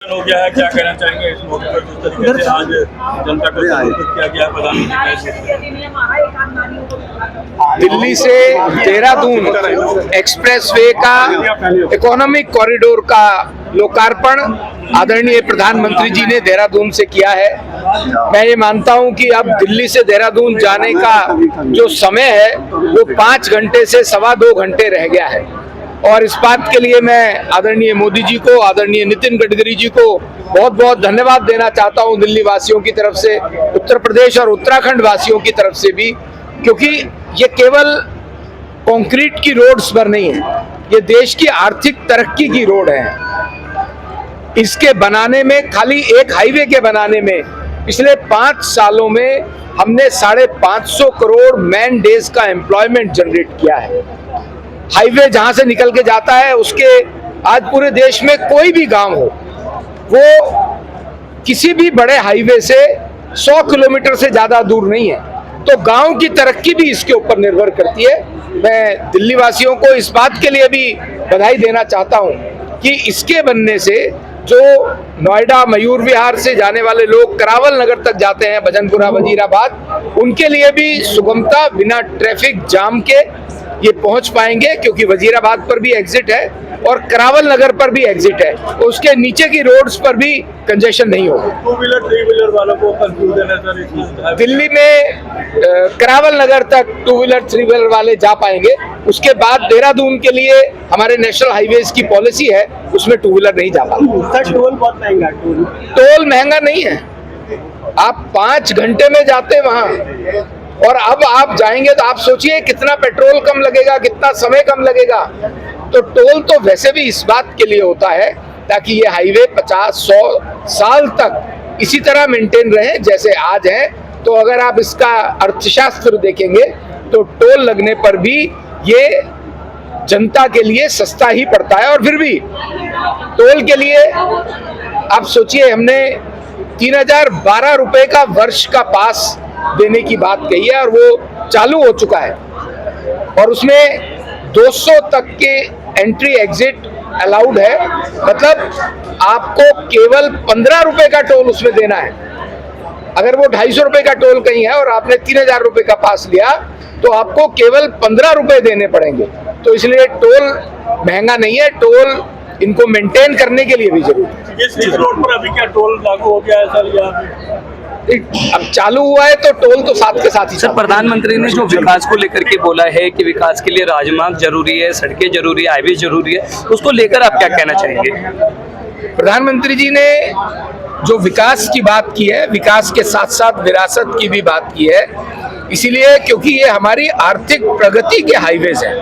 हो गया है, क्या कहना चाहेंगे इस मौके पर? जिस तरीके से आज जनता को संबोधित किया गया प्रधानमंत्री दिल्ली से देहरादून एक्सप्रेसवे का इकोनॉमिक कॉरिडोर का लोकार्पण आदरणीय प्रधानमंत्री जी ने देहरादून से किया है। मैं ये मानता हूं कि अब दिल्ली से देहरादून जाने का जो समय है वो 5 घंटे से 2.25 घंटे रह गया है और इस बात के लिए मैं आदरणीय मोदी जी को, आदरणीय नितिन गडकरी जी को बहुत बहुत धन्यवाद देना चाहता हूं दिल्ली वासियों की तरफ से, उत्तर प्रदेश और उत्तराखंड वासियों की तरफ से भी, क्योंकि ये केवल कंक्रीट की रोड्स पर नहीं है, ये देश की आर्थिक तरक्की की रोड है। इसके बनाने में, खाली एक हाईवे के बनाने में पिछले 5 सालों में हमने 550 करोड़ मैन डेज का एम्प्लॉयमेंट जनरेट किया है। हाईवे जहां से निकल के जाता है उसके आज पूरे देश में कोई भी गांव हो, वो किसी भी बड़े हाईवे से 100 किलोमीटर से ज्यादा दूर नहीं है, तो गांव की तरक्की भी इसके ऊपर निर्भर करती है। मैं दिल्ली वासियों को इस बात के लिए भी बधाई देना चाहता हूं कि इसके बनने से जो नोएडा मयूर विहार से जाने वाले लोग करावल नगर तक जाते हैं, भजनपुरा वजीराबाद, उनके लिए भी सुगमता बिना ट्रैफिक जाम के ये पहुंच पाएंगे, क्योंकि वजीराबाद पर भी एग्जिट है और करावल नगर पर भी एग्जिट है, उसके नीचे की रोड्स पर भी कंजेशन नहीं होगा। 2 व्हीलर 3 व्हीलर वालों को कंफ्यूजन है सर इसमें। दिल्ली में करावल नगर तक 2 व्हीलर 3 व्हीलर वाले जा पाएंगे, उसके बाद देहरादून के लिए हमारे नेशनल हाईवेज की पॉलिसी है, उसमें 2 व्हीलर नहीं जा पाएंगे। टोल बहुत महंगा, टोल महंगा नहीं है, आप 5 घंटे में जाते वहां, और अब आप जाएंगे तो आप सोचिए कितना पेट्रोल कम लगेगा, कितना समय कम लगेगा। तो टोल तो वैसे भी इस बात के लिए होता है ताकि ये हाईवे 50-100 साल तक इसी तरह मेंटेन रहे जैसे आज है। तो अगर आप इसका अर्थशास्त्र देखेंगे तो टोल लगने पर भी ये जनता के लिए सस्ता ही पड़ता है। और फिर भी टोल के लिए आप सोचिए, हमने 3012 रुपए का वर्ष का पास देने की बात कही है और वो चालू हो चुका है, और उसमें 200 तक के एंट्री एग्जिट अलाउड है, मतलब आपको केवल 15 रुपए का टोल उसमें देना है। अगर वो 250 रुपए का टोल कहीं है और आपने 3000 रुपए का पास लिया तो आपको केवल 15 रुपए देने पड़ेंगे। तो इसलिए टोल महंगा नहीं है, टोल इनको मेंटेन करने के लिए भी जरूरी है। इस रोड पर अभी क्या टोल लागू हो गया है सर? यहाँ अब चालू हुआ है तो टोल तो साथ के साथ ही। सर, प्रधानमंत्री ने जो विकास को लेकर के बोला है कि विकास के लिए राजमार्ग जरूरी है, सड़कें जरूरी है, हाईवे जरूरी है, उसको लेकर आप क्या कहना चाहेंगे? प्रधानमंत्री जी ने जो विकास की बात की है, विकास के साथ साथ विरासत की भी बात की है, इसीलिए क्योंकि ये हमारी आर्थिक प्रगति के हाईवेज हैं।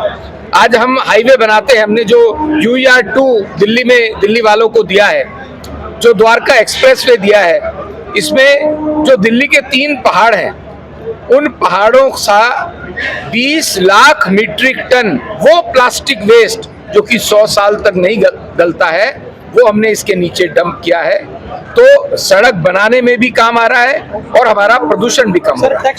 आज हम हाईवे बनाते हैं, हमने जो UER2 दिल्ली में दिल्ली वालों को दिया है, जो द्वारका एक्सप्रेसवे दिया है, इसमें जो दिल्ली के 3 पहाड़ हैं, उन पहाड़ों का 20 लाख मीट्रिक टन वो प्लास्टिक वेस्ट जो कि 100 साल तक नहीं गलता है, वो हमने इसके नीचे डंप किया है। तो सड़क बनाने में भी काम आ रहा है और हमारा प्रदूषण भी कम हो रहा है।